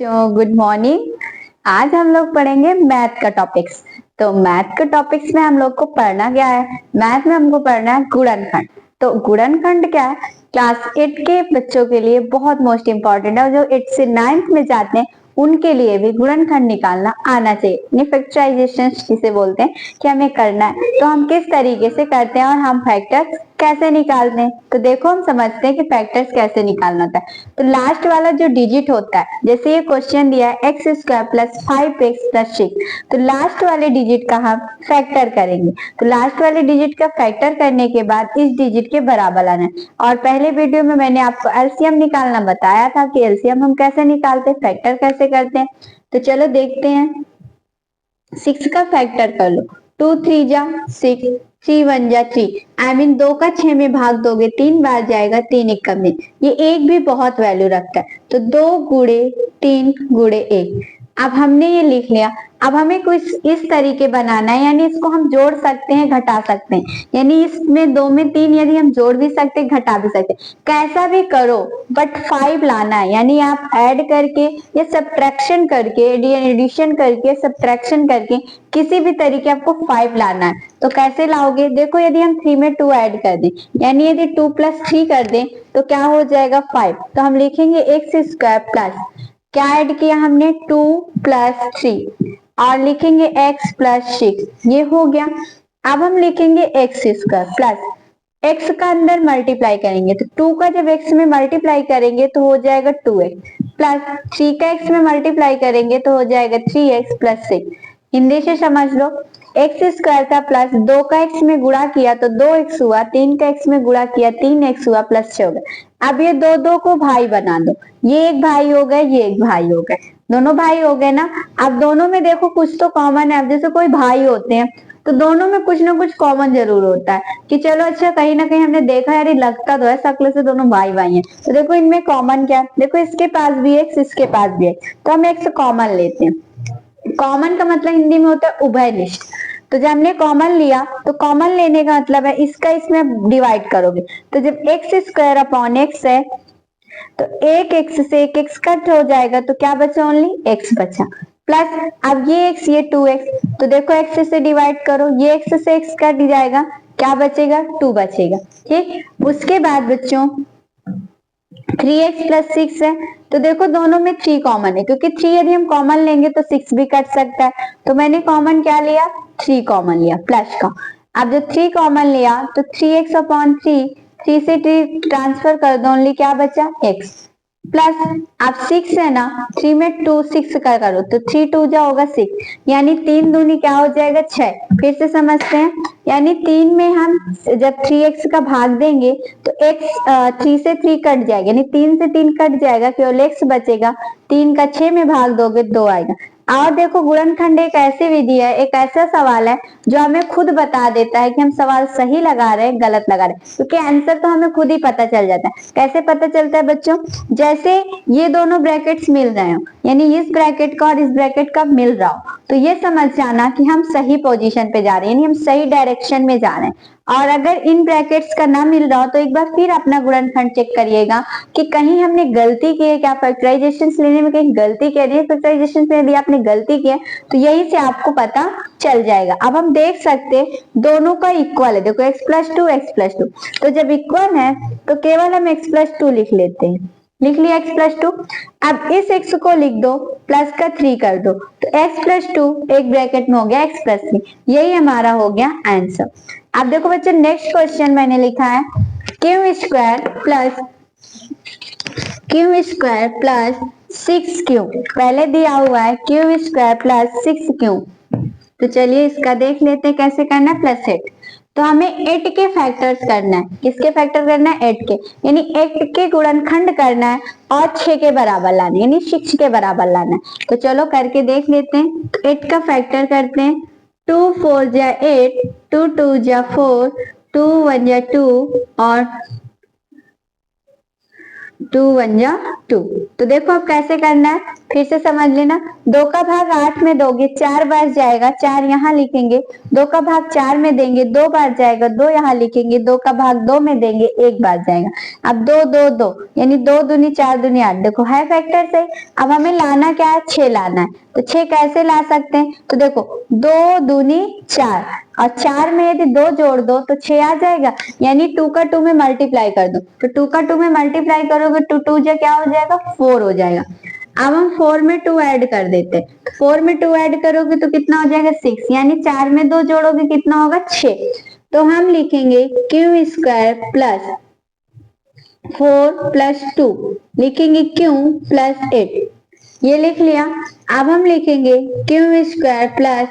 Good morning. आज हम लोग पढ़ेंगे मैथ का टॉपिक्स। तो मैथ के टॉपिक्स में हम लोग को पढ़ना क्या है? मैथ में हमको पढ़ना है गुणनखंड। तो गुणनखंड क्या है? क्लास 8 के बच्चों के लिए बहुत मोस्ट इंपॉर्टेंट है और जो 8 से 9th में जाते हैं उनके लिए भी गुणनखंड निकालना आना चाहिए। फैक्टराइजेशन जिसे बोलते हैं कि हमें करना है, तो हम किस तरीके से करते हैं और हम फैक्टर्स कैसे निकालते हैं। तो देखो हम समझते हैं कि फैक्टर्स कैसे निकालना होता है। तो लास्ट वाला जो डिजिट होता है, जैसे ये क्वेश्चन दिया है x square plus 5x plus 6, तो लास्ट वाले डिजिट का हम फैक्टर करेंगे। तो लास्ट वाले डिजिट का फैक्टर करने के बाद इस डिजिट के बराबर आना है। और पहले वीडियो में मैंने आपको एलसीएम निकालना बताया था कि एलसीएम हम कैसे निकालते हैं, फैक्टर कैसे करते हैं। तो चलो देखते हैं। 6 का फैक्टर कर लो। 2 3 जा 6, 3 1 जा 3। आई मीन 2 का 6 में भाग दोगे 3 बार जाएगा, 3 1 में। ये एक भी बहुत वैल्यू रखता है, तो 2 गुणे 3 गुणे 1। अब हमने ये लिख लिया। अब हमें कुछ इस तरीके बनाना है, यानी इसको हम जोड़ सकते हैं, घटा सकते हैं। यानी इसमें 2 में 3 यदि हम जोड़ भी सकते हैं, घटा भी सकते हैं, कैसा भी करो बट 5 लाना है। यानी आप ऐड करके या सब्ट्रैक्शन करके, एडिशन करके, सब्ट्रैक्शन करके किसी भी तरीके आपको 5 लाना है। तो कैसे लाओगे? देखो यदि हम 3 में 2 ऐड कर दें, यानी यदि 2 प्लस 3 कर दें तो क्या हो जाएगा 5। तो हम लिखेंगे एक्स स्क्वायर प्लस, क्या ऐड किया हमने 2 प्लस 3, और लिखेंगे x प्लस 6, ये हो गया। अब हम लिखेंगे एक्स स्क्वायर प्लस x का अंदर मल्टीप्लाई करेंगे, तो 2 का जब x में मल्टीप्लाई करेंगे तो हो जाएगा 2x प्लस 3 का x में मल्टीप्लाई करेंगे तो हो जाएगा 3x प्लस 6। हिंदी से समझ लो, एक्स स्क्वायर का प्लस 2 का x में गुणा किया तो 2x हुआ, 3 का x में गुणा किया 3x हुआ, प्लस 6 हो गया। अब ये दो दो को भाई बना दो, ये एक भाई हो गए, ये एक भाई हो गए, दोनों भाई हो गए ना। अब दोनों में देखो कुछ तो कॉमन है। अब जैसे कोई भाई होते हैं तो दोनों में कुछ ना कुछ कॉमन जरूर होता है कि चलो अच्छा कहीं ना कहीं हमने देखा यार, लगता तो है शक्ल से दोनों भाई भाई हैं। तो देखो इनमें कॉमन क्या है, देखो इसके पास भी एक्स, इसके पास भी एक्स, तो हम एक्स कॉमन लेते हैं। कॉमन का मतलब हिंदी में होता है उभयनिष्ठ। तो जब हमने कॉमन लिया तो कॉमन लेने का मतलब है इसका इसमें डिवाइड करोगे। तो जब एक्स स्क्वायर अपॉन एक्स है तो एक एक्स से एक एक्स कट हो जाएगा, तो क्या बचा? ओनली एक्स बचा। प्लस अब ये एक्स, ये 2x, तो देखो एक्स से डिवाइड करो, ये एक्स से एक्स कट जाएगा, क्या बचेगा? 2 बचेगा। ठीक, उसके बाद बच्चों 3x प्लस 6 है, तो देखो दोनों में 3 कॉमन है, क्योंकि 3 यदि हम कॉमन लेंगे तो 6 भी कट सकता है। तो मैंने कॉमन क्या लिया? 3 कॉमन लिया प्लस का। अब जब 3 कॉमन लिया तो 3x अपॉन 3, 3 से 3 ट्रांसफर कर दो, ओनली क्या बचा? x प्लस अब 6 है ना, 3 में 2 6 का करो तो 3 2 जा होगा 6, यानी 3 दूनी क्या हो जाएगा? 6। फिर से समझते हैं, यानी 3 में हम जब 3x का भाग देंगे तो x 3 से 3 कट जाएगा, यानी 3 से 3 कट जाएगा, केवल x बचेगा। 3 का 6 में भाग दोगे 2 आएगा। और देखो गुणनखंड एक ऐसी विधि है, एक ऐसा सवाल है जो हमें खुद बता देता है कि हम सवाल सही लगा रहे हैं गलत लगा रहे हैं, क्योंकि आंसर तो हमें खुद ही पता चल जाता है। कैसे पता चलता है बच्चों? जैसे ये दोनों ब्रैकेट्स मिल रहे हो, यानी इस ब्रैकेट का और इस ब्रैकेट का मिल रहा हो, तो ये समझ जाना कि हम सही पोजीशन पे जा रहे हैं, यानी हम सही डायरेक्शन में जा रहे हैं। और अगर इन ब्रैकेट्स का ना मिल रहा हो तो एक बार फिर अपना गुणनखंड चेक करिएगा कि कहीं हमने गलती की है क्या, फैक्टराइजेशन लेने में कहीं गलती कर रही है। फैक्टराइजेशन में यदि आपने गलती की है तो यही से आपको पता चल जाएगा। अब हम देख सकते हैं दोनों का इक्वल है, देखो x प्लस 2 x प्लस 2, तो जब इक्वल है तो केवल हम x प्लस 2 लिख लेते हैं। लिख लिया x प्लस 2। अब इस x को लिख दो, प्लस का 3 कर दो, तो x प्लस 2 एक ब्रैकेट में हो गया x प्लस 3, यही हमारा हो गया आंसर। अब देखो बच्चों नेक्स्ट क्वेश्चन मैंने लिखा है क्यू स्क्वायर प्लस 6q। पहले दिया हुआ है क्यू स्क्वायर प्लस 6q, तो चलिए इसका देख लेते हैं कैसे करना है। प्लस 8, तो हमें 8 के फैक्टर्स करना है। किसके फैक्टर करना है? 8 के, यानी 8 के गुणनखंड करना है और 6 के बराबर लाना है, यानी 6 के बराबर लाना है। तो चलो करके देख लेते हैं। 8 का फैक्टर करते हैं, 2 4 जा 8, 2 2 जा 4, 2 1 जा 2 और 2 1 जा 2। तो देखो अब कैसे करना है, फिर से समझ लेना, 2 का भाग 8 में दोगे 4 बार जाएगा, 4 यहाँ लिखेंगे, 2 का भाग 4 में देंगे 2 बार जाएगा, 2 यहाँ लिखेंगे, 2 का भाग 2 में देंगे 1 बार जाएगा। अब 2 2 2 यानी 2 दूनी 4 दूनी 8, देखो है फैक्टर से। अब हमें लाना क्या है, 6 लाना है। तो 6 कैसे ला सकते हैं, तो देखो 2 दूनी 4 और 4 में यदि 2 जोड़ दो तो 6 आ जाएगा, यानी 2 का 2 में मल्टीप्लाई कर दो, तो 2 का 2 में मल्टीप्लाई करोगे तो 2 जो क्या हो जाएगा 4 हो जाएगा। अब हम 4 में 2 ऐड कर देते हैं, 4 में 2 ऐड करोगे तो कितना हो जाएगा 6, यानी 4 में 2 जोड़ोगे कितना होगा 6। तो हम लिखेंगे क्यू स्क्वायर प्लस 4 प्लस 2, लिखेंगे क्यू प्लस 8, ये लिख लिया। अब हम लिखेंगे Q square plus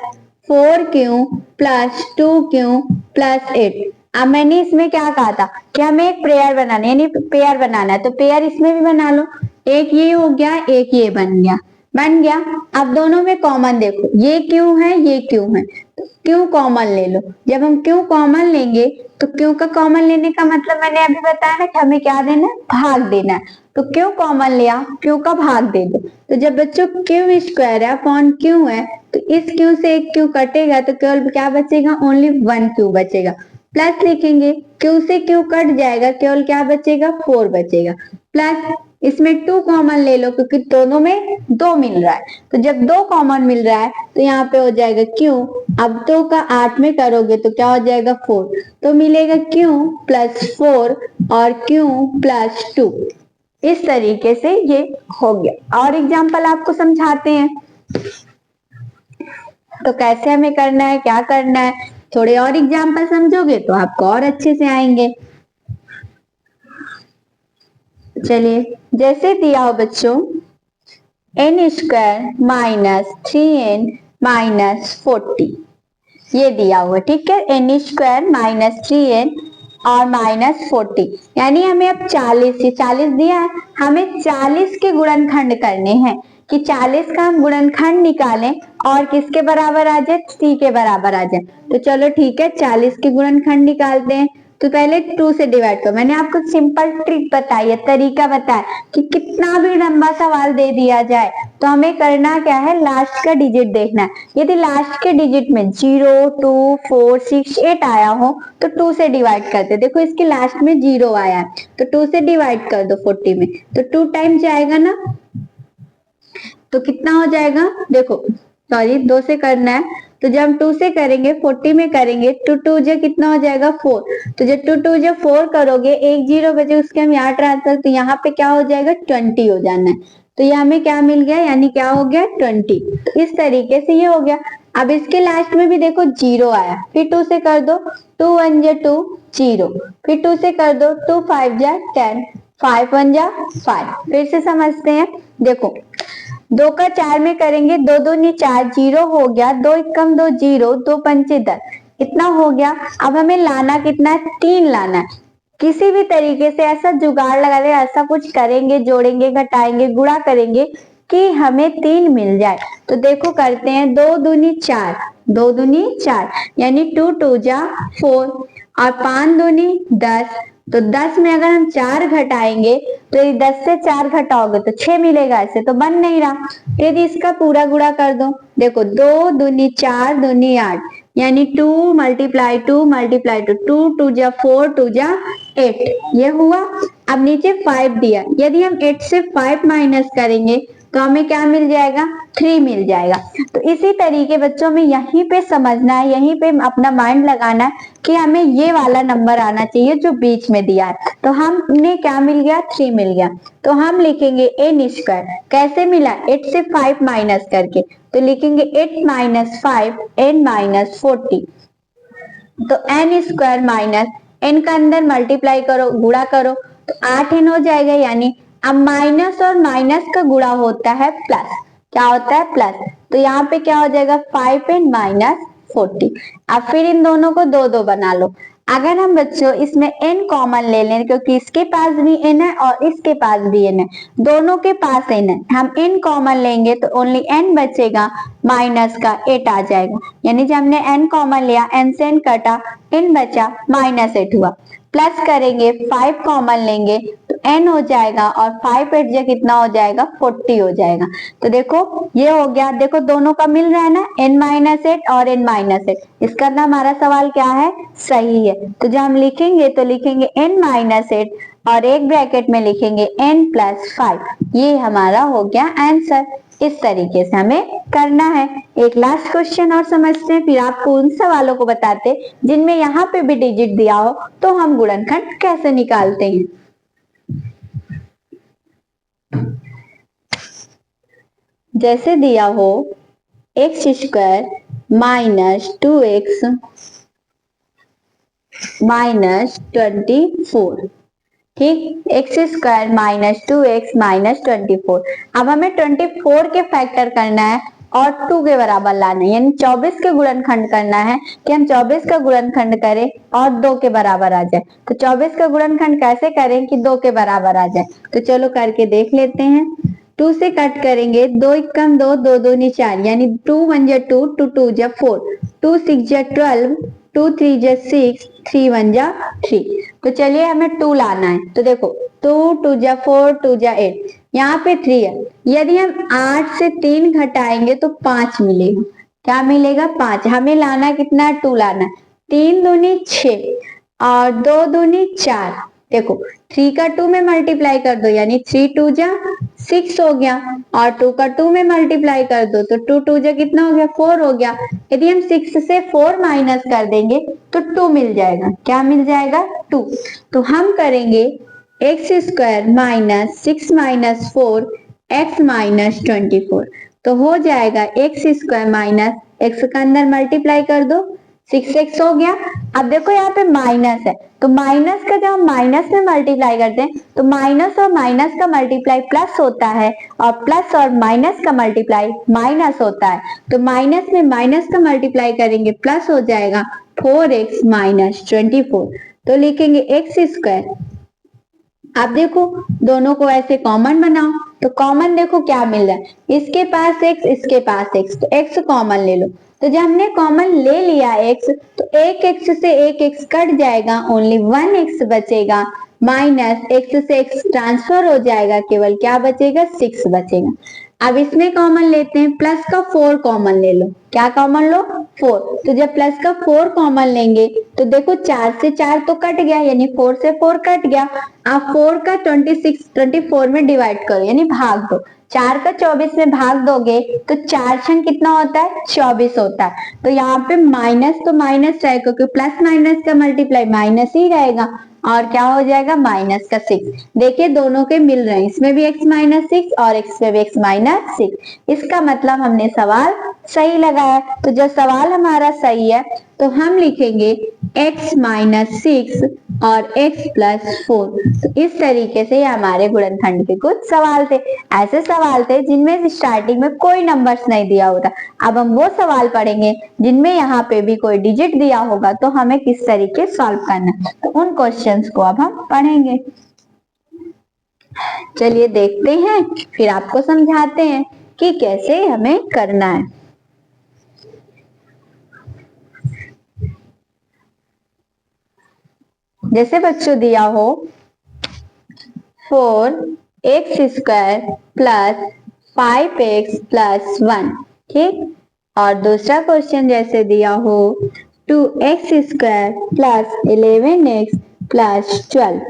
4q plus 2q plus 8। अब मैंने इसमें क्या कहा था कि हमें एक पेयर बनाना है, यानी पेयर बनाना है, तो पेयर इसमें भी बना लो, एक ये हो गया एक ये बन गया। अब दोनों में कॉमन देखो, ये क्यों है ये क्यों है, तो क्यों कॉमन ले लो। जब हम क्यों कॉमन लेंगे तो क्यों का कॉमन लेने का मतलब मैंने अभी बताया ना कि हमें क्या देना है, भाग देना है। तो क्यों कॉमन लिया, क्यों का भाग दे दो। तो जब बच्चों क्यू स्क्वायर है अपॉन क्यों है, तो इस क्यू से एक क्यू कटेगा तो केवल क्या बचेगा, ओनली 1 क्यू बचेगा। प्लस लिखेंगे क्यू से क्यू कट जाएगा, केवल क्या बचेगा 4 बचेगा। प्लस इसमें 2 कॉमन ले लो क्योंकि दोनों में 2 मिल रहा है, तो जब 2 कॉमन मिल रहा है तो यहाँ पे हो जाएगा क्यू। अब 2 का 8 में करोगे तो क्या हो जाएगा 4, तो मिलेगा क्यू प्लस 4 और क्यू प्लस 2। इस तरीके से ये हो गया। और एग्जाम्पल आपको समझाते हैं, तो कैसे हमें करना है क्या करना है, थोड़े और एग्जाम्पल समझोगे तो आपको और अच्छे से आएंगे। चलिए, जैसे दिया हो बच्चों n square minus 3n minus 40, ये दिया हुआ, ठीक है, n स्क्वायर माइनस 3n और माइनस 40, यानी हमें अब 40 दिया है, हमें 40 के गुणनखंड करने हैं कि 40 का हम गुणनखंड निकालें और किसके बराबर आ जाए, 3 के बराबर आ जाए। तो चलो ठीक है, 40 के गुणनखंड निकालते हैं। तो पहले 2 से डिवाइड करो, मैंने आपको सिंपल ट्रिक बताई है, तरीका बताया कि कितना भी लंबा सवाल दे दिया जाए तो हमें करना क्या है, लास्ट का डिजिट देखना है। यदि लास्ट के डिजिट में 0 2 4 6 8 आया हो तो 2 से डिवाइड करते, देखो इसके लास्ट में 0 आया है तो 2 से डिवाइड कर दो 40 में, तो 2 टाइम जाएगा ना, तो कितना हो जाएगा, देखो सॉरी 2 से करना है, तो जब हम 2 से करेंगे 40 में करेंगे तो 2 जो कितना हो जाएगा 4, तो जब 2 जो 4 करोगे एक 0 बचे उसके हम यहाँ ट्रांसफर, तो यहाँ पे क्या हो जाएगा 20 हो जाना है, तो ये हमें क्या मिल गया, यानी क्या हो गया 20। तो इस तरीके से ये हो गया। अब इसके लास्ट में भी देखो 0 आया, फिर 2 से कर दो, 2 1 जा 2 0, फिर 2 से कर दो, 2 5 जा 10, 5 1 जा 5। फिर से समझते हैं, देखो 2 का 4 में करेंगे, 2 दूनी 4 0 हो गया, 2 एकम 2 0, 2 पंचे 10, इतना हो गया। अब हमें लाना कितना है, 3 लाना है। किसी भी तरीके से ऐसा जुगाड़ लगा दे, ऐसा कुछ करेंगे, जोड़ेंगे घटाएंगे गुणा करेंगे कि हमें 3 मिल जाए। तो देखो करते हैं, 2 दूनी 4, 2 दूनी 4 यानी 2 2 जा 4 और 5 दूनी 10, तो 10 में अगर हम 4 घटाएंगे तो 10 से 4 घटाओगे तो 6 मिलेगा, ऐसे तो बन नहीं रहा। यदि इसका पूरा गुणा कर दो, देखो 2 दूनी 4 दूनी 8 यानी 2 मल्टीप्लाई 2 मल्टीप्लाई 2, 2 2 जा 4 2 जा 8, ये हुआ। अब नीचे 5 दिया, यदि हम 8 से 5 माइनस करेंगे तो हमें क्या मिल जाएगा, 3 मिल जाएगा। तो इसी तरीके बच्चों में यहीं पे समझना है, यहीं पे अपना माइंड लगाना है कि हमें ये वाला नंबर आना चाहिए जो बीच में दिया है। तो हमने क्या मिल गया, 3 मिल गया। तो हम लिखेंगे n स्क्वायर, कैसे मिला, 8 से 5 माइनस करके, तो लिखेंगे 8 माइनस 5 n माइनस 40, तो n स्क्वायर माइनस n का अंदर मल्टीप्लाई करो गुणा करो तो 8n हो जाएगा, यानी अब माइनस और माइनस का गुणा होता है प्लस, क्या होता है प्लस, तो यहाँ पे क्या हो जाएगा 5n माइनस 40। अब फिर इन दोनों को 2 2 बना लो। अगर हम बच्चों इसमें n कॉमन ले लें, क्योंकि इसके पास भी n है और इसके पास भी n है, दोनों के पास n है, हम n कॉमन लेंगे तो ओनली n बचेगा, माइनस का 8 आ जाएगा, यानी जब हमने n कॉमन लिया n से n कटा n बचा माइनस 8 हुआ। प्लस करेंगे 5 कॉमन लेंगे तो n हो जाएगा और 5 8 जा कितना हो जाएगा 40 हो जाएगा। तो देखो ये हो गया, देखो दोनों का मिल रहा है ना, n-8 और n-8। इसका ना हमारा सवाल क्या है, सही है। तो जब हम लिखेंगे तो लिखेंगे n-8 और एक ब्रैकेट में लिखेंगे n+5, ये हमारा हो गया आंसर। इस तरीके से हमें करना है। एक लास्ट क्वेश्चन और समझते हैं, फिर आपको उन सवालों को बताते जिनमें यहाँ पे भी डिजिट दिया हो तो हम गुणनखंड कैसे निकालते हैं। जैसे दिया हो x² - 2x - 24, ठीक, x² - 2x - 24। अब हमें 24 के फैक्टर करना है और 2 के बराबर लाना है, यानी 24 के गुणनखंड करना है कि हम 24 का गुणनखंड करें और 2 के बराबर आ जाए। तो 24 का गुणनखंड कैसे करें कि 2 के बराबर आ जाए, तो चलो करके देख लेते हैं। 2 से कट करेंगे, 2 एकम 2, 2 दूनी 4, यानी 2 1 जा 2, 2 2 जा 4, 2 6 जा 12, 2 3 जा 6, 3 1 जा 3। तो चलिए हमें 2 लाना है, तो देखो 2 2 जा 4, 2 जा 8, यहाँ पे 3 है। यदि हम 8 से 3 घटाएंगे तो 5 मिलेगा। क्या मिलेगा, 5। हमें लाना कितना, 2 लाना है। 3 दूनी 6 और 2 दूनी 4। देखो 3 का 2 में मल्टीप्लाई कर दो, यानी 3 2 जा 6 हो गया, और 2 का 2 में मल्टीप्लाई कर दो तो 2 2 जा कितना हो गया, 4 हो गया। यदि हम 6 से 4 माइनस कर देंगे तो 2 मिल जाएगा। क्या मिल जाएगा, 2। तो हम करेंगे x² - 6 - 4 x - 24। तो हो जाएगा x² - x का अंदर मल्टीप्लाई कर दो, 6x हो गया। अब देखो यहाँ पे माइनस है, तो माइनस का जब हम माइनस में मल्टीप्लाई करते हैं तो माइनस और माइनस का मल्टीप्लाई प्लस होता है और प्लस और माइनस का मल्टीप्लाई माइनस होता है। तो माइनस में माइनस का मल्टीप्लाई करेंगे प्लस हो जाएगा 4x - 24। तो लिखेंगे x²। अब देखो दोनों को ऐसे कॉमन बनाओ, तो कॉमन देखो क्या मिल रहा है, इसके पास x इसके पास x, तो x कॉमन ले लो। तो जब हमने कॉमन ले लिया x, तो एक x से एक x कट जाएगा, ओनली 1x बचेगा, माइनस x से x ट्रांसफर हो जाएगा, केवल क्या बचेगा, 6 बचेगा। अब इसमें कॉमन लेते हैं, प्लस का 4 कॉमन ले लो। क्या कॉमन लो, 4। तो जब प्लस का 4 कॉमन लेंगे तो देखो 4 से 4 तो कट गया, यानी 4 से 4 कट गया। आप 4 का 24 में डिवाइड करो, यानी भाग दो। 4 का 24 में भाग दोगे तो 4 छंग कितना होता है, 24 होता है। तो यहाँ पे माइनस तो माइनस रहेगा, क्योंकि प्लस माइनस का मल्टीप्लाई माइनस ही रहेगा, और क्या हो जाएगा, माइनस का 6। देखिए दोनों के मिल रहे हैं, इसमें भी x - 6 और इसमें भी x - 6। इसका मतलब हमने सवाल सही लगाया। तो जब सवाल हमारा सही है तो हम लिखेंगे x - 6 और x + 4। तो इस तरीके से हमारे गुणनखंड के कुछ सवाल थे। ऐसे सवाल थे जिनमें स्टार्टिंग में कोई नंबर्स नहीं दिया होता। अब हम वो सवाल पढ़ेंगे जिनमें यहाँ पे भी कोई डिजिट दिया होगा, तो हमें किस तरीके सॉल्व करना है, तो उन क्वेश्चंस को अब हम पढ़ेंगे। चलिए देखते हैं, फिर आपको समझाते हैं कि कैसे हमें करना है। जैसे बच्चों दिया हो 4x² + 5x + 1, ठीक। और दूसरा क्वेश्चन जैसे दिया हो 2x² + 11x + 12।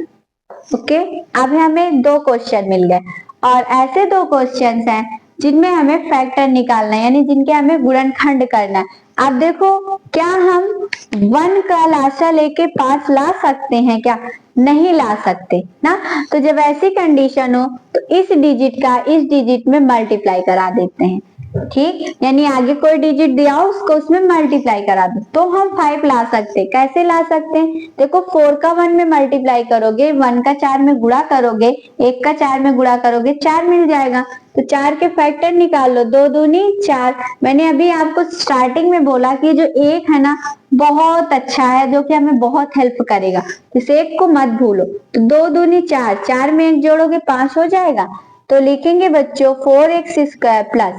ओके, अब हमें 2 क्वेश्चन मिल गए, और ऐसे 2 क्वेश्चन हैं जिनमें हमें फैक्टर निकालना है, यानी जिनके हमें गुणनखंड करना है। अब देखो क्या हम 1 का लासा लेके 5 ला सकते हैं क्या, नहीं ला सकते ना। तो जब ऐसी कंडीशन हो तो इस डिजिट का इस डिजिट में मल्टीप्लाई करा देते हैं, ठीक। यानी आगे कोई डिजिट दिया हो उसको उसमें मल्टीप्लाई करा दो, तो हम 5 ला सकते। कैसे ला सकते हैं, देखो 4 का 1 में मल्टीप्लाई करोगे, 1 का 4 में गुणा करोगे, 1 का 4 में गुणा करोगे, 4 मिल जाएगा। तो 4 के फैक्टर निकाल लो, 2 दूनी 4। मैंने अभी आपको स्टार्टिंग में बोला कि जो 1 है ना बहुत अच्छा है, जो कि हमें बहुत हेल्प करेगा, इस 1 को मत भूलो। तो 2 दूनी 4, 4 में 1 जोड़ोगे 5 हो जाएगा। तो लिखेंगे बच्चों 4x² प्लस,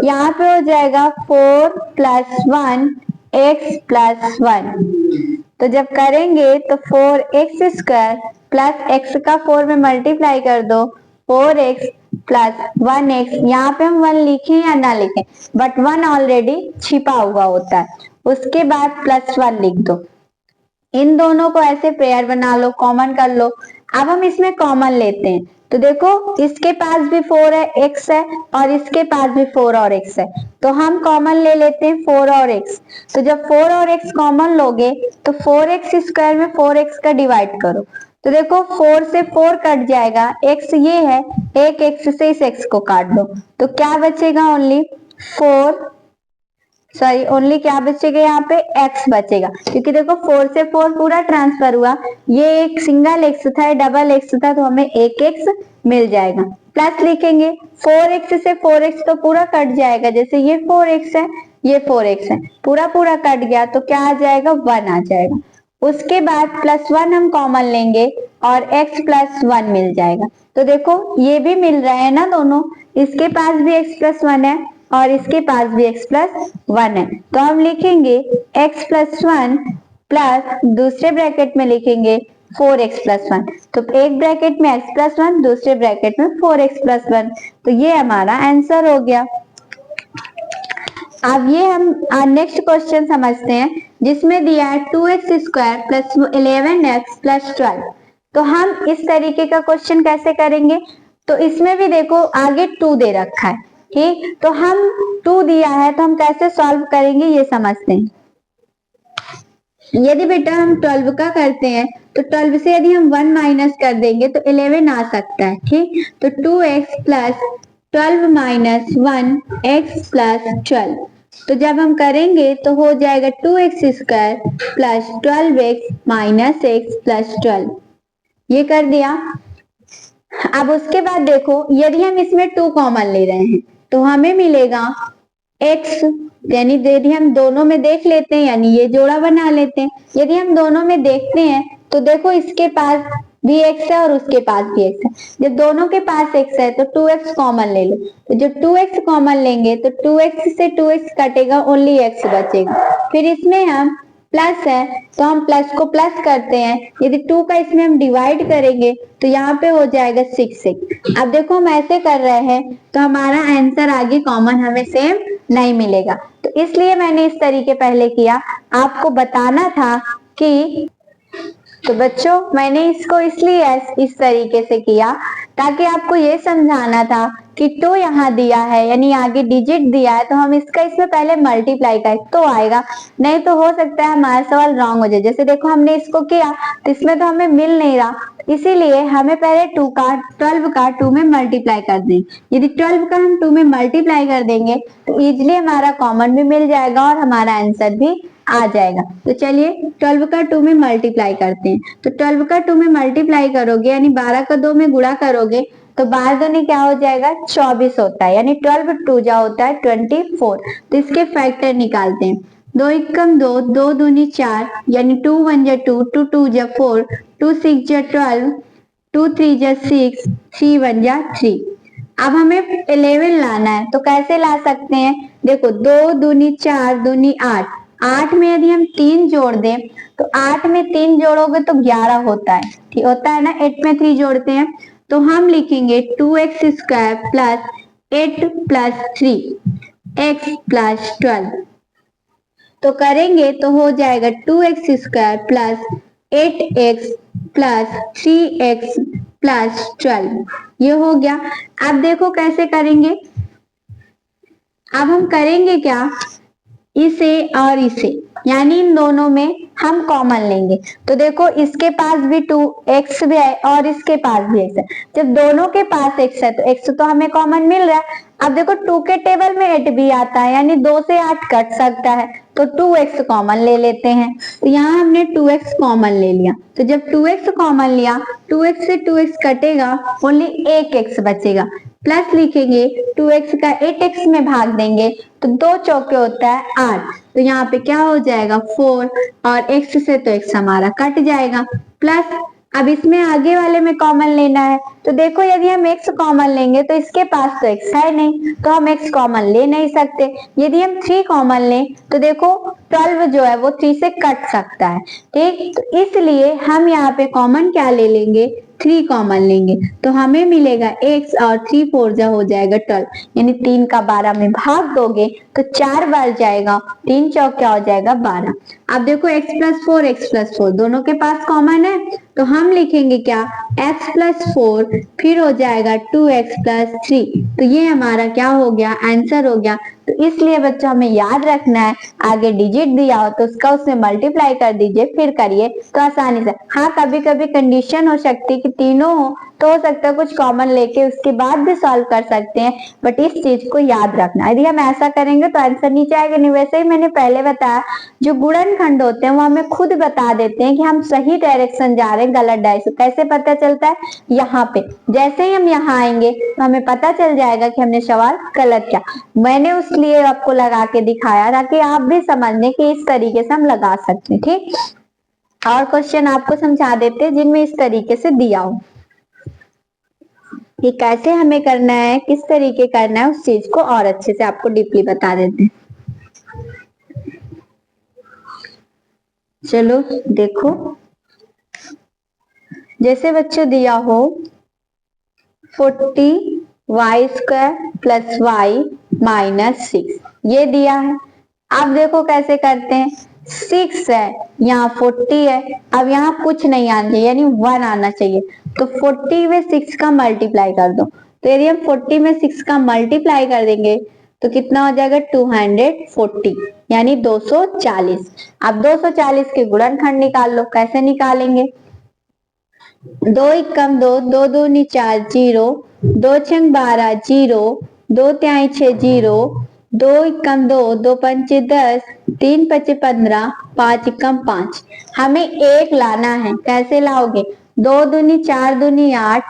यहाँ पे हो जाएगा 4 + 1 x + 1। तो जब करेंगे तो 4x² प्लस एक्स का 4 में मल्टीप्लाई कर दो, 4x प्लस 1x, यहाँ पे हम 1 लिखें या ना लिखें, बट 1 ऑलरेडी छिपा हुआ होता है। उसके बाद प्लस 1 लिख दो। इन दोनों को ऐसे पेयर बना लो, कॉमन कर लो। अब हम इसमें कॉमन लेते हैं, तो देखो इसके पास भी 4 है, x है, और इसके पास भी 4 और x है, तो हम कॉमन ले लेते हैं 4 और x। तो जब 4 और x कॉमन लोगे तो 4x स्क्वायर में 4x का डिवाइड करो, तो देखो 4 से 4 कट जाएगा, x ये है, एक x से इस x को काट दो, तो क्या बचेगा, ओनली 4, सॉरी ओनली क्या बचेगा, यहाँ पे x बचेगा, क्योंकि देखो 4 से 4 पूरा ट्रांसफर हुआ, ये एक सिंगल x था, डबल x था, तो हमें एक x मिल जाएगा। प्लस लिखेंगे, 4x से 4x तो पूरा कट जाएगा, जैसे ये 4x है, ये 4x है, पूरा पूरा कट गया, तो क्या आ जाएगा, 1 आ जाएगा। उसके बाद प्लस 1 हम कॉमन लेंगे और x प्लस 1 मिल जाएगा, तो देखो ये भी मिल रहा है ना दोनों, इसके पास भी x प्लस 1 है और इसके पास भी x प्लस 1 है, तो हम लिखेंगे x प्लस 1 प्लस दूसरे ब्रैकेट में लिखेंगे 4x प्लस 1, तो एक ब्रैकेट में x प्लस 1, दूसरे ब्रैकेट में 4x प्लस 1, तो ये हमारा आंसर हो गया। अब ये हम नेक्स्ट क्वेश्चन समझते हैं, जिसमें दिया है 2x square plus 11x plus 12। तो हम इस तरीके का क्वेश्चन कैसे करेंगे, तो इसमें भी देखो आगे 2 दे रखा है, ठीक, तो हम 2 दिया है तो हम कैसे सॉल्व करेंगे ये समझते हैं। यदि बेटा हम 12 का करते हैं तो 12 से यदि हम 1 माइनस कर देंगे तो 11 आ सकता है, ठीक, तो 2x plus 12 minus 1 x plus 12, तो जब हम करेंगे तो हो जाएगा 2x square plus 12x minus x plus 12, ये कर दिया। अब उसके बाद देखो यदि हम इसमें 2 कॉमन ले रहे हैं तो हमें मिलेगा x, यानी यदि हम दोनों में देख लेते हैं, यानी ये जोड़ा बना लेते हैं, यदि हम दोनों में देखते हैं तो देखो इसके पास भी x है और उसके पास भी x है, जब दोनों के पास x है तो 2x कॉमन ले लो, तो जब 2x कॉमन लेंगे तो 2x से 2x कटेगा, ओनली x बचेगा। फिर इसमें हम प्लस है तो हम प्लस को प्लस करते हैं, यदि 2 का इसमें हम डिवाइड करेंगे तो यहाँ पे हो जाएगा 6। अब देखो हम ऐसे कर रहे हैं तो हमारा आंसर आगे कॉमन हमें सेम नहीं मिलेगा, तो इसलिए मैंने इस तरीके पहले किया, आपको बताना था कि, तो बच्चों मैंने इसको इसलिए इस तरीके से किया ताकि आपको ये समझाना था कि 2 यहाँ दिया है, यानी आगे डिजिट दिया है, तो हम इसका इसमें पहले मल्टीप्लाई करें तो आएगा, नहीं तो हो सकता है हमारा सवाल रॉन्ग हो जाए। जैसे देखो हमने इसको किया तो इसमें तो हमें मिल नहीं रहा, इसीलिए हमें पहले 12 का 2 में मल्टीप्लाई कर दें, यदि 12 का हम 2 में मल्टीप्लाई कर देंगे तो इजिली हमारा कॉमन भी मिल जाएगा और हमारा आंसर भी आ जाएगा। तो चलिए 12 का 2 में मल्टीप्लाई करते हैं, तो 12 का 2 में मल्टीप्लाई करोगे यानी 12 का 2 में गुणा करोगे तो 12 दूनी क्या हो जाएगा, 24 होता है, यानी 12 2 जा होता है 24, तो इसके फैक्टर निकालते हैं, 2 एकम 2, 2 दूनी 4, यानी 2 1 जा 2, 2 2 जा 4, 2 6 जा 12, 2 3 जा 6, 3 1 जा 3। अब हमें 11 लाना है, तो कैसे ला सकते हैं, देखो 2 दूनी 4 दूनी 8, 8 में यदि हम 3 जोड़ दें तो 8 में 3 जोड़ोगे तो 11 होता है, ठीक होता है ना, 8 में 3 जोड़ते हैं तो हम लिखेंगे 2x square plus 8 plus 3 x plus 12, तो करेंगे तो हो जाएगा 2x square plus 8x plus 3x plus 12, ये हो गया। अब देखो कैसे करेंगे, अब हम करेंगे क्या, इसे और इसे, यानी इन दोनों में हम कॉमन लेंगे, तो देखो इसके पास भी 2x भी है और इसके पास भी x है, जब दोनों के पास x है तो x तो हमें कॉमन मिल रहा है। अब देखो 2 के टेबल में 8 भी आता है, यानी 2 से 8 कट सकता है, तो 2x कॉमन ले लेते हैं, तो यहाँ हमने 2x कॉमन ले लिया, तो जब 2x कॉमन लिया 2x से 2x कटेगा, ओनली एक x बचेगा, प्लस लिखेंगे 2x का 8x में भाग देंगे तो 2 चौके होता है 8, तो यहाँ पे क्या हो जाएगा 4, और x से तो x हमारा कट जाएगा, प्लस अब इसमें आगे वाले में कॉमन लेना है, तो देखो यदि हम x कॉमन लेंगे तो इसके पास तो x है नहीं, तो हम x कॉमन ले नहीं सकते। यदि हम 3 कॉमन लें तो देखो 12 जो है वो 3 से कट सकता है, ठीक। तो इसलिए हम यहाँ पे कॉमन क्या ले लेंगे, 3 कॉमन लेंगे, तो हमें मिलेगा x और 3 4 जा हो जाएगा 12, यानी 3 का 12 में भाग दोगे तो 4 बार जाएगा, 3 चौक क्या हो जाएगा 12। अब देखो x प्लस 4 दोनों के पास कॉमन है, तो हम लिखेंगे क्या, x प्लस 4, फिर हो जाएगा 2x प्लस 3, तो ये हमारा क्या हो गया, आंसर हो गया। तो इसलिए बच्चों हमें याद रखना है, आगे डिजिट दिया हो तो उसका उसमें मल्टीप्लाई कर दीजिए, फिर करिए तो आसानी से। हाँ कभी कभी कंडीशन हो सकती है कि तीनों हो, तो हो सकता है कुछ कॉमन लेके उसके बाद भी सॉल्व कर सकते हैं, बट इस चीज को याद रखना, यदि हम ऐसा करेंगे तो आंसर नीचे आएगा नहीं। वैसे ही मैंने पहले बताया, जो गुणनखंड होते हैं वो हमें खुद बता देते हैं कि हम सही डायरेक्शन जा रहे हैं गलत डायरेक्शन। कैसे पता चलता है, यहाँ पे जैसे ही हम यहाँ आएंगे तो हमें पता चल जाएगा कि हमने सवाल गलत किया। मैंने उस लिए आपको लगा के दिखाया ताकि आप भी समझ लें कि इस तरीके से हम लगा सकते हैं, ठीक। और क्वेश्चन आपको समझा देते हैं जिनमें इस तरीके से दिया हो कि कैसे हमें करना है, किस तरीके करना है, उस चीज को और अच्छे से आपको डीपली बता देते हैं। चलो देखो, जैसे बच्चों दिया हो 40y² प्लस y माइनस 6, ये दिया है। अब देखो कैसे करते हैं, 6 है, यहाँ 40 है, अब यहाँ कुछ नहीं आना चाहिए यानी 1 आना चाहिए, तो 40 में 6 का मल्टीप्लाई कर दो। तो यदि हम 40 में 6 का मल्टीप्लाई कर देंगे तो कितना हो जाएगा, 240 यानी 240। अब 240 के गुणनखंड निकाल लो, कैसे निकालेंगे, 2 एकम 2, 2 दूनी 4 0, 2 छंग 12 0, 2 त्याई 6 0, 2 एकम 2, 2 पंचे 10, 3 पचे 15, 5 एकम 5। हमें एक लाना है, कैसे लाओगे, 2 दूनी 4 दूनी 8,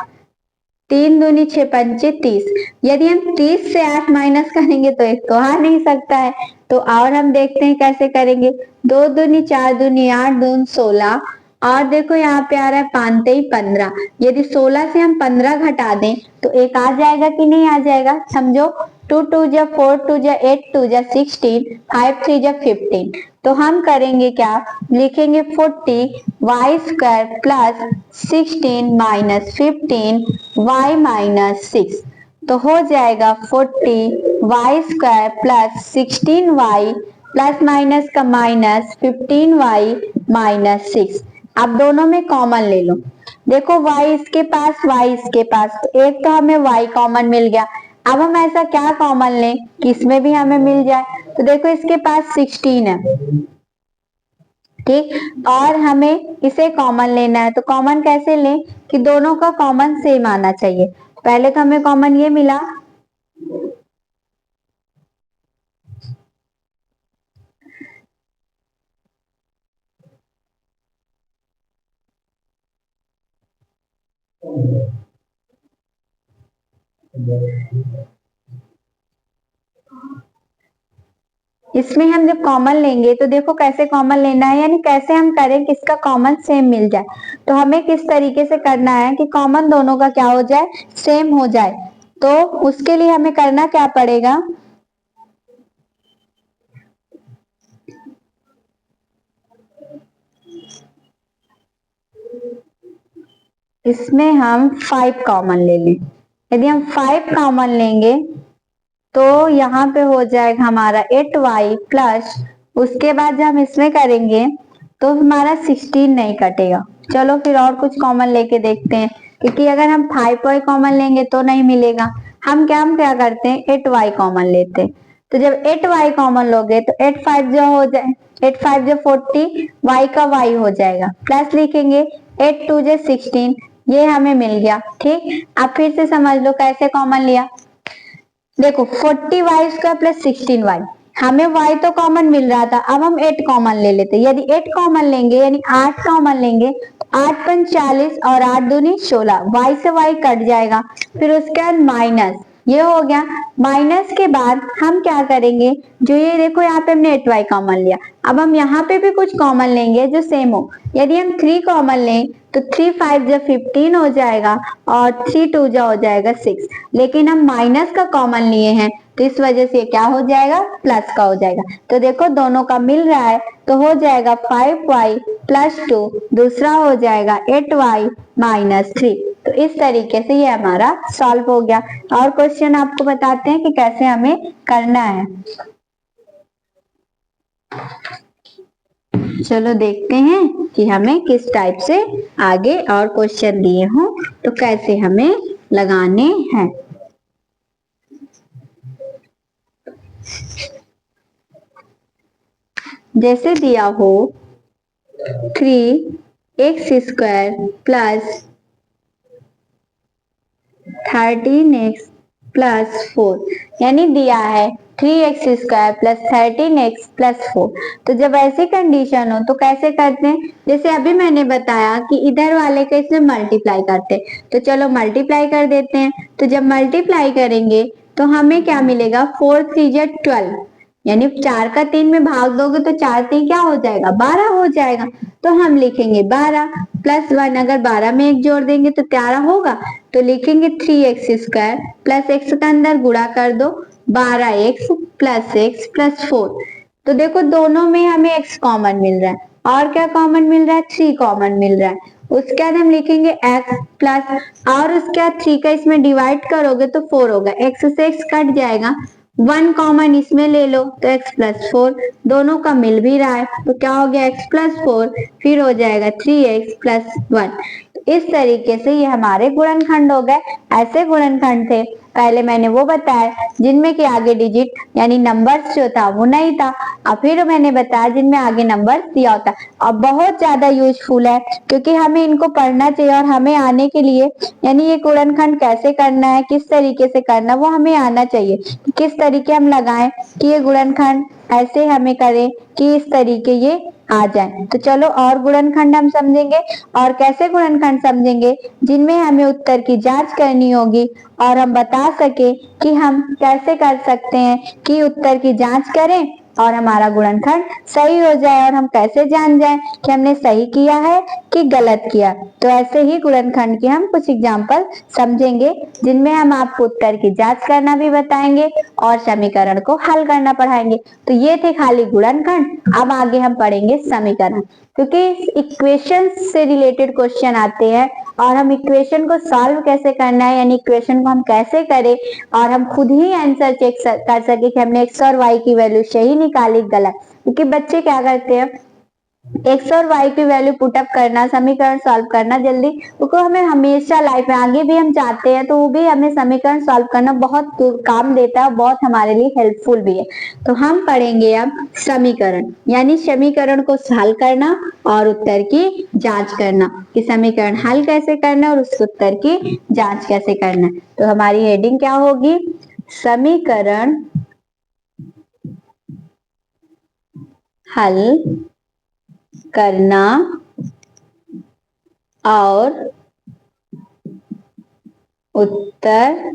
3 दूनी 6 पंचे 30। यदि हम 30 से 8 माइनस करेंगे तो एक तो आ नहीं सकता है, तो और हम देखते हैं कैसे करेंगे, 2 दूनी 4 दूनी 8, 2 16, और देखो यहाँ पे आ रहा है 5 3 15। यदि 16 से हम 15 घटा दें तो एक आ जाएगा कि नहीं आ जाएगा, समझो, 2 2 जा 4 2 जा 8 2 जा 16, 5 3 जा 15। तो हम करेंगे क्या, लिखेंगे 40y² plus 16 minus 15 y minus 6, तो हो जाएगा 40y² plus 16y plus minus का माइनस 15y माइनस 6। अब दोनों में कॉमन ले लो, देखो y इसके पास y इसके पास, तो एक तो हमें y कॉमन मिल गया। अब हम ऐसा क्या कॉमन लें कि इसमें भी हमें मिल जाए, तो देखो इसके पास 16 है, ठीक, और हमें इसे कॉमन लेना है, तो कॉमन कैसे लें कि दोनों का कॉमन सेम आना चाहिए। पहले तो हमें कॉमन ये मिला, इसमें हम जब कॉमन लेंगे तो देखो कैसे कॉमन लेना है, यानी कैसे हम करें कि इसका कॉमन सेम मिल जाए। तो हमें किस तरीके से करना है कि कॉमन दोनों का क्या हो जाए, सेम हो जाए। तो उसके लिए हमें करना क्या पड़ेगा, इसमें हम 5 कॉमन ले लें। यदि हम 5 कॉमन लेंगे तो यहाँ पे हो जाएगा हमारा 8y प्लस, उसके बाद जब हम इसमें करेंगे तो हमारा 16 नहीं कटेगा। चलो फिर और कुछ कॉमन लेके देखते हैं, क्योंकि अगर हम 5y कॉमन लेंगे तो नहीं मिलेगा। हम क्या करते हैं, 8y कॉमन लेते हैं। तो जब 8y कॉमन लोगे तो 8 5 जो हो जाए, 8 5 जो 40, y का y हो जाएगा, प्लस लिखेंगे 8 2 जो 16, ये हमें मिल गया, ठीक। अब फिर से समझ लो कैसे कॉमन लिया, देखो 40y² प्लस 16y, हमें y तो कॉमन मिल रहा था, अब हम 8 कॉमन ले लेते। यदि 8 कॉमन लेंगे यानी 8 कॉमन लेंगे, 8 पंच 40 और 8 दूनी 16, y से y कट जाएगा, फिर उसके बाद माइनस, ये हो गया। माइनस के बाद हम क्या करेंगे, जो ये देखो यहाँ पे हमने 8y कॉमन लिया, अब हम यहाँ पे भी कुछ कॉमन लेंगे जो सेम हो। यदि हम 3 कॉमन लें तो 3 5 जा 15 हो जाएगा और 3 2 जा हो जाएगा 6, लेकिन हम माइनस का कॉमन लिए हैं तो इस वजह से क्या हो जाएगा, प्लस का हो जाएगा। तो देखो दोनों का मिल रहा है तो हो जाएगा 5y प्लस 2, दूसरा हो जाएगा 8y माइनस 3। तो इस तरीके से ये हमारा सॉल्व हो गया। और क्वेश्चन आपको बताते हैं कि कैसे हमें करना है। चलो देखते हैं कि हमें किस टाइप से आगे और क्वेश्चन दिए हों तो कैसे हमें लगाने हैं। जैसे दिया हो 3x² प्लस 13x प्लस 4, यानी दिया है 3x² प्लस 13x प्लस 4। तो जब ऐसी कंडीशन हो तो कैसे करते हैं, जैसे अभी मैंने बताया कि इधर वाले का इसमें मल्टीप्लाई करते हैं, तो चलो मल्टीप्लाई कर देते हैं। तो जब मल्टीप्लाई करेंगे तो हमें क्या मिलेगा, 4 3 जा 12, यानी 4 का 3 में भाग दोगे तो 4 3 क्या हो जाएगा, 12 हो जाएगा। तो हम लिखेंगे 12 प्लस 1, अगर 12 में एक जोड़ देंगे तो 13 होगा, तो लिखेंगे 3x² प्लस x का अंदर गुणा कर दो 12x प्लस x प्लस 4। तो देखो दोनों में हमें x कॉमन मिल रहा है, और क्या कॉमन मिल रहा है, 3 कॉमन मिल रहा है। उसके बाद हम लिखेंगे x प्लस, और उसके बाद 3 का इसमें डिवाइड करोगे तो 4 होगा, x से x कट जाएगा, 1 कॉमन इसमें ले लो तो x प्लस 4, दोनों का मिल भी रहा है तो क्या हो गया, x प्लस 4, फिर हो जाएगा 3x प्लस 1। इस तरीके से ये हमारे गुणनखंड हो गए। ऐसे गुणनखंड थे पहले मैंने वो बताया जिनमें के आगे डिजिट यानी नंबर्स जो था वो नहीं था, और फिर मैंने बताया जिनमें आगे नंबर दिया होता। और बहुत ज्यादा यूजफुल है क्योंकि हमें इनको पढ़ना चाहिए, और हमें आने के लिए यानी ये गुणनखंड कैसे करना है, किस तरीके से करना, वो हमें आना चाहिए कि किस तरीके हम लगाएं कि ये गुणनखंड ऐसे हमें करें कि इस तरीके ये आ जाए। तो चलो और गुणनखंड हम समझेंगे, और कैसे गुणनखंड समझेंगे, जिनमें हमें उत्तर की जांच करनी होगी और हम बता सके कि हम कैसे कर सकते हैं कि उत्तर की जांच करें और हमारा गुणनखंड सही हो जाए, और हम कैसे जान जाएं कि हमने सही किया है कि गलत किया। तो ऐसे ही गुणनखंड के हम कुछ एग्जाम्पल समझेंगे जिनमें हम आपको उत्तर की जांच करना भी बताएंगे और समीकरण को हल करना पढ़ाएंगे। तो ये थे खाली गुणनखंड, अब आगे हम पढ़ेंगे समीकरण, क्योंकि इक्वेशन से रिलेटेड क्वेश्चन आते हैं और हम इक्वेशन को सॉल्व कैसे करना है, यानी इक्वेशन को हम कैसे करें और हम खुद ही आंसर चेक कर सके कि हमने x और y की वैल्यू सही निकाली गलत। क्योंकि बच्चे क्या करते हैं, x और y की वैल्यू पुटअप करना, समीकरण सॉल्व करना जल्दी, क्योंकि हमें हमेशा लाइफ में आगे भी हम चाहते हैं तो वो भी हमें समीकरण सॉल्व करना बहुत काम देता है, बहुत हमारे लिए हेल्पफुल भी है। तो हम पढ़ेंगे अब समीकरण, यानी समीकरण को हल करना और उत्तर की जांच करना कि समीकरण हल कैसे करना और उस उत्तर की जांच कैसे करना। तो हमारी हेडिंग क्या होगी, समीकरण हल करना और उत्तर,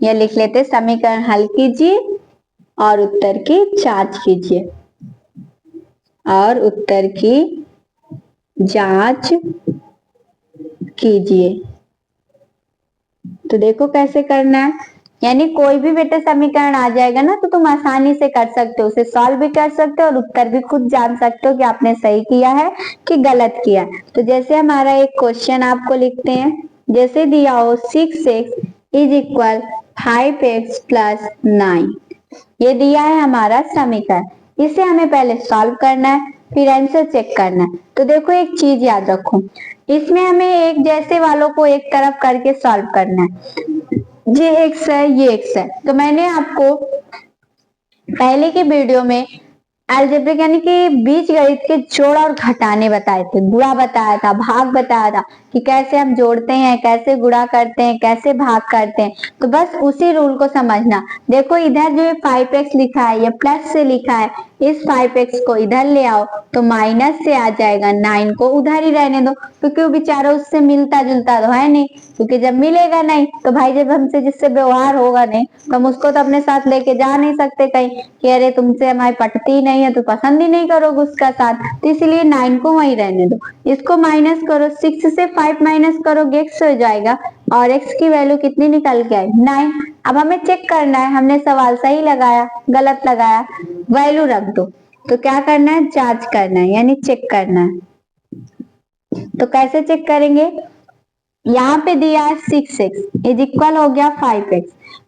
या लिख लेते समीकरण हल कीजिए और उत्तर की जांच कीजिए, और उत्तर की जांच कीजिए। तो देखो कैसे करना है, यानी कोई भी बेटा समीकरण आ जाएगा ना तो तुम आसानी से कर सकते हो, उसे सॉल्व भी कर सकते हो और उत्तर भी खुद जान सकते हो कि आपने सही किया है कि गलत किया। तो जैसे हमारा एक क्वेश्चन आपको लिखते हैं, जैसे दिया हो 6x is equal 5x plus 9, ये दिया है हमारा समीकरण, इसे हमें पहले सॉल्व करना है फिर आंसर चेक करना है। तो देखो एक चीज याद रखो, इसमें हमें एक जैसे वालों को एक तरफ करके सॉल्व करना है, ये x है ये x है। तो मैंने आपको पहले के वीडियो में अलजेब्रिक यानी कि बीजगणित के जोड़ और घटाने बताए थे, गुणा बताया था, भाग बताया था कि कैसे हम जोड़ते हैं, कैसे गुणा करते हैं, कैसे भाग करते हैं। तो बस उसी रूल को समझना। देखो इधर जो 5x लिखा है ये प्लस से लिखा है, इस 5x को इधर ले आओ तो माइनस से आ जाएगा, 9 को उधर ही रहने दो क्योंकि वो बेचारा उससे मिलता जुलता तो है नहीं, क्योंकि जब मिलेगा नहीं तो भाई जब हमसे जिससे व्यवहार होगा नहीं तो हम उसको तो अपने साथ लेके जा नहीं सकते कहीं कि अरे तुमसे हमारी पटती नहीं है तो पसंद ही नहीं करोगे उसका साथ, तो इसलिए 9 को वहीं रहने दो। इसको माइनस करो, 6 से 5 माइनस करोगे x हो जाएगा और x की वैल्यू कितनी निकल के आई 9। अब हमें चेक करना है, हमने सवाल सही लगाया गलत लगाया, वैल्यू रख दो। तो क्या करना है, जांच करना है यानी चेक करना है। तो कैसे चेक करेंगे, यहाँ पे दिया है 6x इज इक्वल हो गया 5x,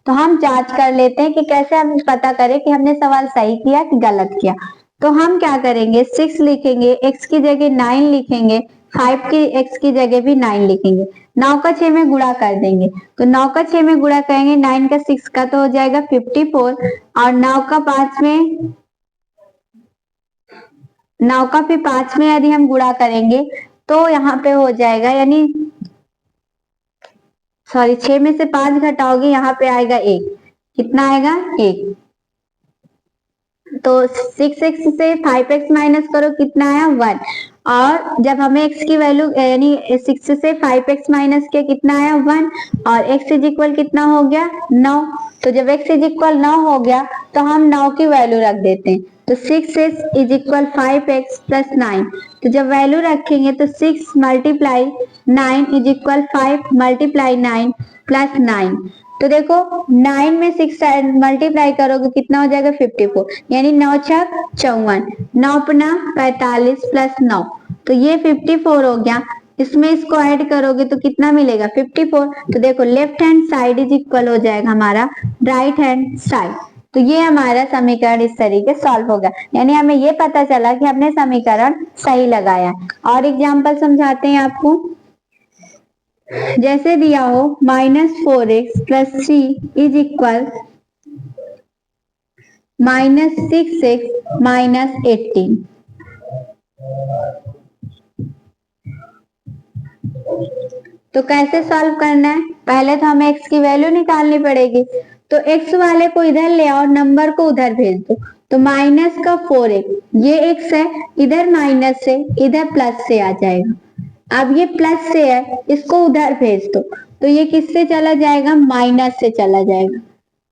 तो हम जांच कर लेते हैं कि कैसे हम पता करें कि हमने सवाल सही किया कि गलत किया। तो हम क्या करेंगे, 6 लिखेंगे, x की जगह 9 लिखेंगे, 5 की x की जगह भी 9 लिखेंगे, 9 का 6 में गुणा कर देंगे। तो 9 का 6 में गुणा करेंगे, 9 का 6 का तो हो जाएगा 54 और 9 का 5 में 9 का फिर 5 में यदि हम गुणा करेंगे तो यहाँ पे हो जाएगा, यानी सॉरी 6 में से 5 घटाओगे यहाँ पे आएगा 1, कितना आएगा 1। तो 6x से 5x माइनस करो कितना आया 1, और जब हमें x की वैल्यू यानी 6 से 5x माइनस किया कितना आया 1 और x इज इक्वल कितना हो गया 9। तो जब x इज इक्वल 9 हो गया तो हम 9 की वैल्यू रख देते हैं। तो 6x is equal 5x plus 9, तो जब वैल्यू रखेंगे तो 6 multiply 9 is equal 5 multiply 9 plus 9। तो देखो 9 में 6 मल्टीप्लाई करोगे कितना हो जाएगा 54, यानी 9 छक 54, 9 पना 45 प्लस 9, तो ये 54 हो गया। इसमें इसको ऐड करोगे तो कितना मिलेगा 54। तो देखो left hand side is equal हो जाएगा हमारा राइट हैंड साइड। तो ये हमारा समीकरण इस तरीके सॉल्व होगा, यानी हमें ये पता चला कि हमने समीकरण सही लगाया। और एग्जाम्पल समझाते हैं आपको, जैसे दिया हो -4x plus 3 is equal -6x minus 18। तो कैसे सॉल्व करना है, पहले तो हमें x की वैल्यू निकालनी पड़ेगी। तो x वाले को इधर ले आओ, नंबर को उधर भेज दो। तो माइनस का 4x ये x है, इधर माइनस से इधर प्लस से आ जाएगा। अब ये प्लस से है, इसको उधर भेज दो तो ये किससे चला जाएगा माइनस से चला जाएगा।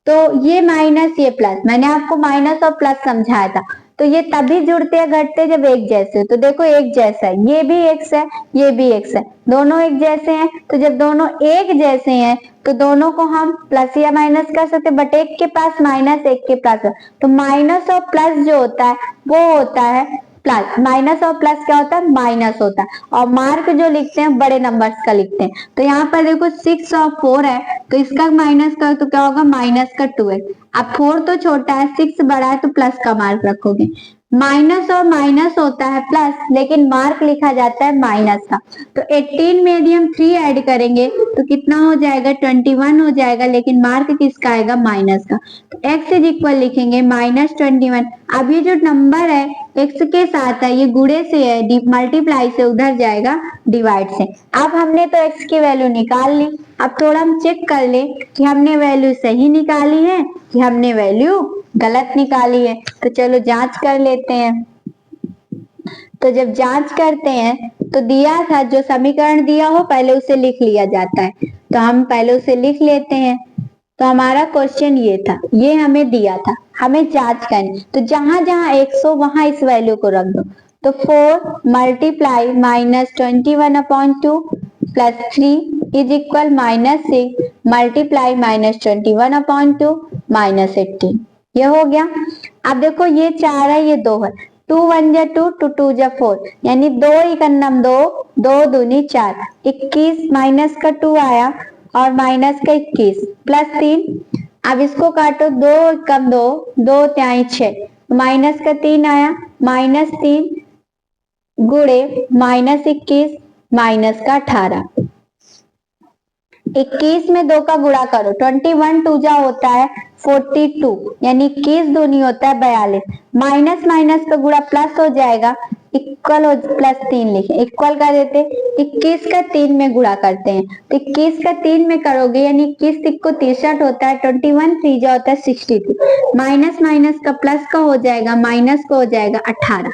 तो ये माइनस ये प्लस, मैंने आपको माइनस और प्लस समझाया था। तो ये तभी जुड़ते हैं घटते जब एक जैसे, तो देखो एक जैसा है, ये भी एक्स है ये भी एक्स है, दोनों एक जैसे हैं। तो जब दोनों एक जैसे हैं तो दोनों को हम प्लस या माइनस कर सकते, बट एक के पास माइनस एक के पास, तो माइनस और प्लस जो होता है वो होता है प्लस, माइनस और प्लस क्या होता है माइनस होता है, और मार्क जो लिखते हैं बड़े नंबर्स का लिखते हैं। तो यहाँ पर देखो 6 और 4 है तो इसका माइनस कर तो क्या होगा माइनस का 2x। अब 4 तो छोटा है 6 बड़ा है तो प्लस का मार्क रखोगे। माइनस और माइनस होता है प्लस, लेकिन मार्क लिखा जाता है माइनस का। तो 18 में यदि हम 3 ऐड करेंगे तो कितना हो जाएगा 21 हो जाएगा, लेकिन मार्क किसका आएगा माइनस का। तो x इज इक्वल लिखेंगे -21। अब ये जो नंबर है x के साथ है ये गुणे से है, मल्टीप्लाई से उधर जाएगा डिवाइड से। अब हमने तो x की वैल्यू निकाल ली, अब थोड़ा हम चेक कर ले कि हमने वैल्यू सही निकाली है कि हमने वैल्यू गलत निकाली है। तो चलो जांच कर लेते हैं। तो जब जांच करते हैं तो दिया था जो समीकरण दिया हो पहले उसे लिख लिया जाता है, तो हम पहले उसे लिख लेते हैं। तो हमारा क्वेश्चन ये था, ये हमें दिया था, हमें जांच करनी, तो जहां जहां 100 वहां इस वैल्यू को रख दो। तो 4 multiply -21/2 plus 3 is equal -6 multiply -21/2 -18, ये हो गया। अब देखो ये 4 है ये 2 है, 2 1 जा 2 2 2 जा 4, यानी 2 एकन्नम 2 2 दूनी 4, 21 माइनस का 2 आया और माइनस का 21 प्लस 3। अब इसको काटो, 2 कम 2 2 त्याई 6, माइनस का 3 आया -3 गुणे -21 माइनस का 18। 21 में 2 का गुणा करो, 21 2 जा होता है 42, यानी 21 दूनी होता है 42, माइनस माइनस का गुणा प्लस हो जाएगा, इक्वल हो प्लस 3 लिखे, इक्वल कर देते, 21 का 3 में गुणा करते हैं तो 21 का 3 में करोगे यानी 21 3 को 63 होता है, 21 3 जा होता है 63, माइनस माइनस का प्लस का हो जाएगा, माइनस का हो जाएगा 18,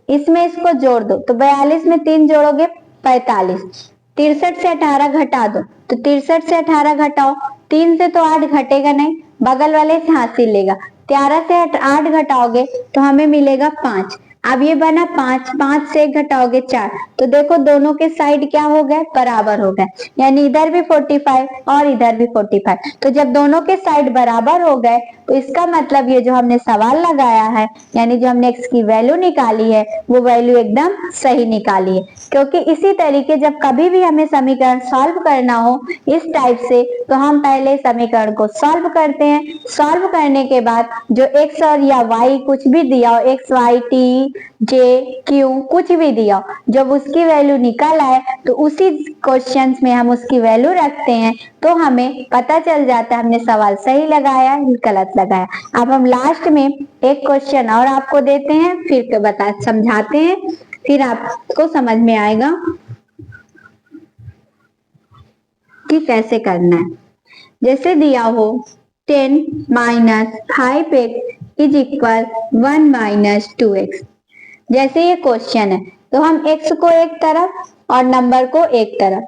इसमें इसको जोड़ दो तो 42 में 3 जोड़ोगे 45, 63 से 18 घटा दो तो 63 से 18 घटाओ, 3 से तो 8 घटेगा नहीं, बगल वाले से हासिल लेगा, 13 से 8 घटाओगे तो हमें मिलेगा 5, अब ये बना 5, 5 से 1 घटाओगे 4, तो देखो दोनों के साइड क्या हो गए, बराबर हो गए, यानी इधर भी 45 और इधर भी 45, तो जब दोनों के साइड बराबर हो गए तो इसका मतलब ये जो हमने सवाल लगाया है यानी जो हमने x की वैल्यू निकाली है वो वैल्यू एकदम सही निकाली है, क्योंकि इसी तरीके जब कभी भी हमें समीकरण सॉल्व करना हो इस टाइप से तो हम पहले समीकरण को सॉल्व करते हैं, सॉल्व करने के बाद जो x और या y कुछ भी दिया हो, x y t j q कुछ भी दिया हो, जब उसकी वैल्यू निकल आए तो उसी क्वेश्चन में हम उसकी वैल्यू रखते हैं तो हमें पता चल जाता है हमने सवाल सही लगाया गलत लगाया। अब हम लास्ट में एक क्वेश्चन और आपको देते हैं, फिर बता समझाते हैं, फिर आपको समझ में आएगा कि कैसे करना है। जैसे दिया हो 10 minus 5x is equal 1 minus 2x, जैसे ये क्वेश्चन है तो हम x को एक तरफ और नंबर को एक तरफ,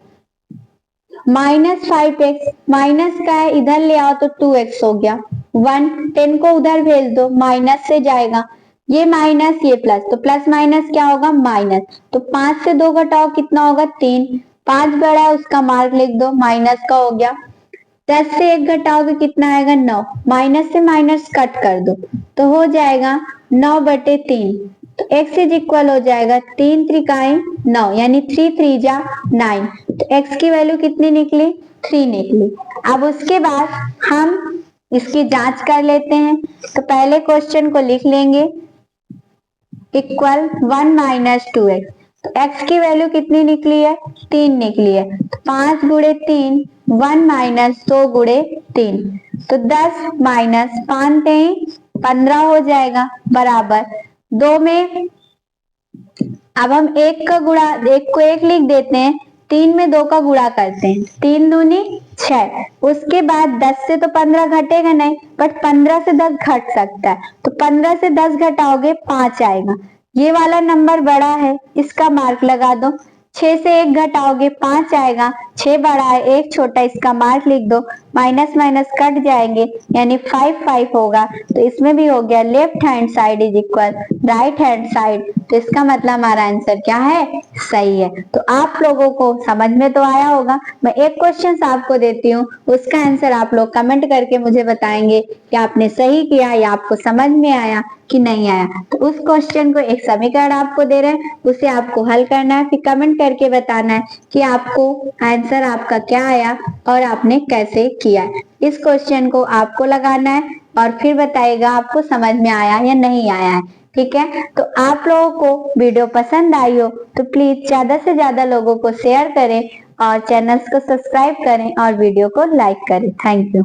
माइनस 5x माइनस का है इधर ले आओ तो 2x हो गया, 1 10 को उधर भेज दो माइनस से जाएगा, ये माइनस ये प्लस, तो प्लस माइनस क्या होगा माइनस, तो 5 से 2 घटाओ कितना होगा 3, 5 बड़ा है उसका मार्क लिख दो माइनस का हो गया, 10 से 1 घटाओगे कितना आएगा 9, माइनस से माइनस कट कर दो तो हो जाएगा 9/3, तो x इज इक्वल हो जाएगा 3 त्रिकाएं 9 यानी 3 3 जा 9, तो x की वैल्यू कितनी निकली 3 निकली। अब उसके बाद हम इसकी जांच कर लेते हैं, तो पहले क्वेश्चन को लिख लेंगे इक्वल 1 माइनस 2x, तो x की वैल्यू कितनी निकली है 3 निकली है, तो 5 गुणे 3 1 माइनस 2 गुणे 3, तो 10 माइनस 5 15 हो जाएगा बराबर 2 में, अब हम एक का गुणा, एक को एक लिख देते हैं, 3 में 2 का गुणा करते हैं, 3 दूनी 6, उसके बाद 10 से तो 15 घटेगा नहीं बट 15 से 10 घट सकता है, तो 15 से 10 घटाओगे 5 आएगा, ये वाला नंबर बड़ा है इसका मार्क लगा दो, 6 से 1 घटाओगे 5 आएगा, 6 बड़ा है 1 छोटा, इसका मार्क लिख दो, माइनस माइनस कट जाएंगे यानी 5 5 होगा, तो इसमें भी हो गया left hand side is equal right hand side, तो इसका मतलब हमारा आंसर क्या है सही है। तो आप लोगों को समझ में तो आया होगा, मैं एक क्वेश्चन आपको देती हूँ उसका आंसर आप लोग कमेंट करके मुझे बताएंगे कि आपने सही किया या आपको समझ में आया कि नहीं आया। तो उस क्वेश्चन को एक समीकरण आपको दे रहे हैं उसे आपको हल करना है, फिर कमेंट करके बताना है कि आपको आंसर आपका क्या आया और आपने कैसे किया है। इस क्वेश्चन को आपको लगाना है और फिर बताइएगा आपको समझ में आया या नहीं आया है, ठीक है। तो आप लोगों को वीडियो पसंद आई हो तो प्लीज ज्यादा से ज्यादा लोगों को शेयर करें और चैनल्स को सब्सक्राइब करें और वीडियो को लाइक करें। Thank you.